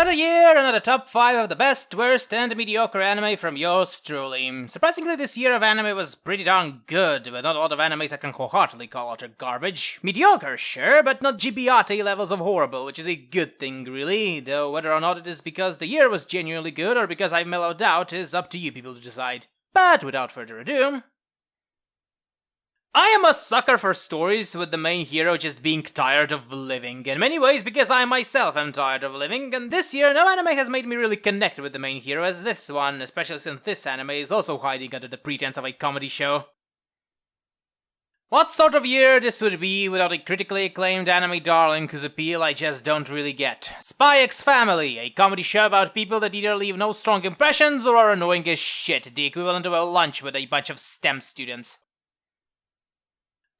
Another year, another top 5 of the best, worst, and mediocre anime from yours truly. Surprisingly, this year of anime was pretty darn good, with not a lot of animes I can wholeheartedly call utter garbage. Mediocre, sure, but not Gibiate levels of horrible, which is a good thing, really, though whether or not it is because the year was genuinely good or because I've mellowed out is up to you people to decide. But without further ado, I am a sucker for stories with the main hero just being tired of living, in many ways because I myself am tired of living, and this year no anime has made me really connect with the main hero as this one, especially since this anime is also hiding under the pretense of a comedy show. What sort of year this would be without a critically acclaimed anime darling whose appeal I just don't really get. Spy X Family, a comedy show about people that either leave no strong impressions or are annoying as shit, the equivalent of a lunch with a bunch of STEM students.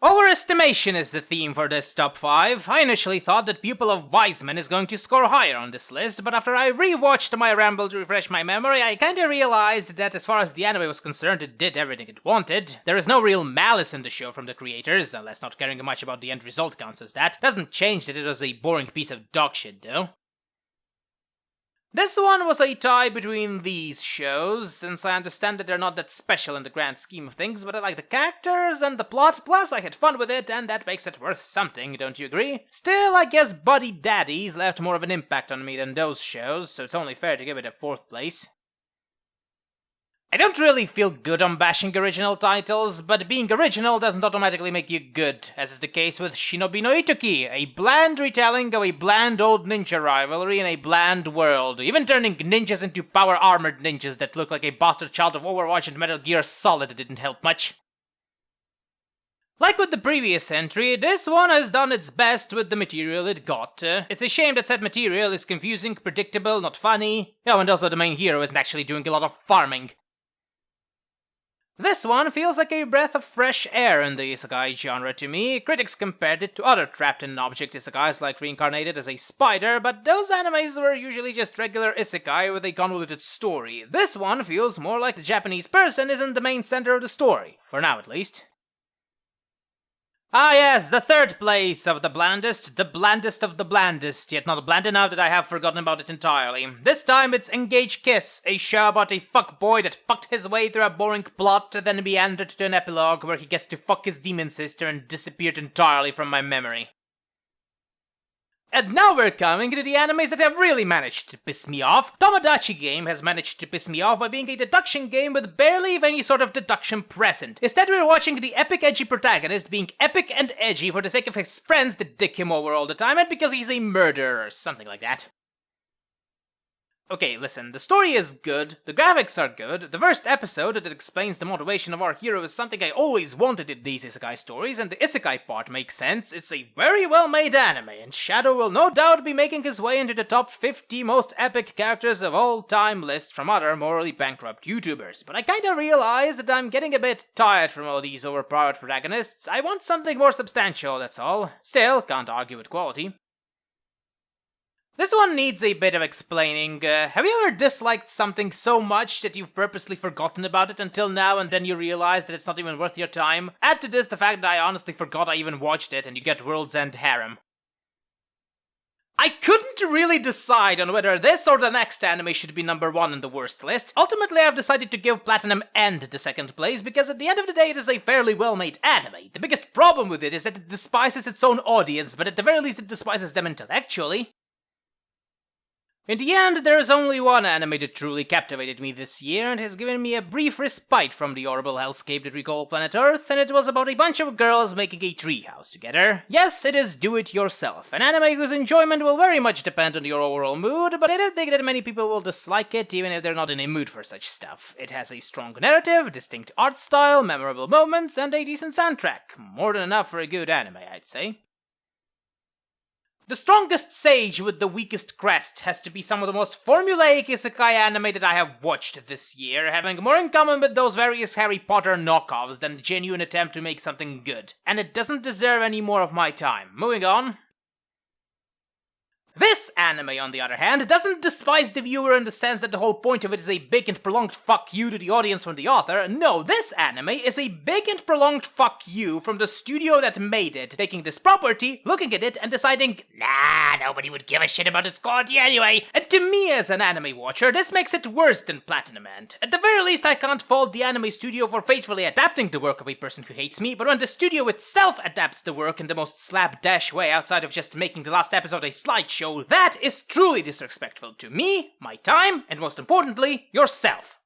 Overestimation is the theme for this top 5. I initially thought that Pupil of Wiseman is going to score higher on this list, but after I rewatched my ramble to refresh my memory, I kinda realized that as far as the anime was concerned, it did everything it wanted. There is no real malice in the show from the creators, unless not caring much about the end result counts as that. Doesn't change that it was a boring piece of dogshit, though. This one was a tie between these shows, since I understand that they're not that special in the grand scheme of things, but I like the characters and the plot, plus I had fun with it, and that makes it worth something, don't you agree? Still, I guess Buddy Daddies left more of an impact on me than those shows, so it's only fair to give it a 4th place. I don't really feel good on bashing original titles, but being original doesn't automatically make you good, as is the case with Shinobi no Itoki, a bland retelling of a bland old ninja rivalry in a bland world, even turning ninjas into power-armored ninjas that look like a bastard child of Overwatch and Metal Gear Solid didn't help much. Like with the previous entry, this one has done its best with the material it got. It's a shame that said material is confusing, predictable, not funny. Oh, and also the main hero isn't actually doing a lot of farming. This one feels like a breath of fresh air in the isekai genre to me. Critics compared it to other trapped-in-object isekais like Reincarnated as a Spider, but those animes were usually just regular isekai with a convoluted story. This one feels more like the Japanese person isn't the main center of the story, for now at least. Ah yes, the 3rd place of the blandest of the blandest, yet not bland enough that I have forgotten about it entirely. This time it's Engage Kiss, a show about a fuckboy that fucked his way through a boring plot, then meandered to an epilogue where he gets to fuck his demon sister and disappeared entirely from my memory. And now we're coming to the animes that have really managed to piss me off. Tomodachi Game has managed to piss me off by being a deduction game with barely any sort of deduction present. Instead we're watching the epic edgy protagonist being epic and edgy for the sake of his friends that dick him over all the time and because he's a murderer or something like that. Okay, listen, the story is good, the graphics are good, the first episode that explains the motivation of our hero is something I always wanted in these isekai stories, and the isekai part makes sense. It's a very well-made anime, and Shadow will no doubt be making his way into the top 50 most epic characters of all time list from other morally bankrupt YouTubers. But I kinda realize that I'm getting a bit tired from all these overpowered protagonists. I want something more substantial, that's all. Still, can't argue with quality. This one needs a bit of explaining. Have you ever disliked something so much that you've purposely forgotten about it until now and then you realize that it's not even worth your time? Add to this the fact that I honestly forgot I even watched it and you get World's End Harem. I couldn't really decide on whether this or the next anime should be number 1 in the worst list. Ultimately, I've decided to give Platinum End the 2nd place because at the end of the day it is a fairly well-made anime. The biggest problem with it is that it despises its own audience, but at the very least it despises them intellectually. In the end, there is only one anime that truly captivated me this year and has given me a brief respite from the horrible hellscape that we call planet Earth, and it was about a bunch of girls making a treehouse together. Yes, it is do-it-yourself, an anime whose enjoyment will very much depend on your overall mood, but I don't think that many people will dislike it even if they're not in a mood for such stuff. It has a strong narrative, distinct art style, memorable moments, and a decent soundtrack. More than enough for a good anime, I'd say. The strongest sage with the weakest crest has to be some of the most formulaic isekai anime that I have watched this year, having more in common with those various Harry Potter knockoffs than a genuine attempt to make something good. And it doesn't deserve any more of my time. Moving on. This anime, on the other hand, doesn't despise the viewer in the sense that the whole point of it is a big and prolonged fuck you to the audience from the author. No, this anime is a big and prolonged fuck you from the studio that made it, taking this property, looking at it, and deciding, nah, nobody would give a shit about its quality anyway. And to me as an anime watcher, this makes it worse than Platinum Ant. At the very least, I can't fault the anime studio for faithfully adapting the work of a person who hates me, but when the studio itself adapts the work in the most slapdash way outside of just making the last episode a slideshow, that is truly disrespectful to me, my time, and most importantly, yourself.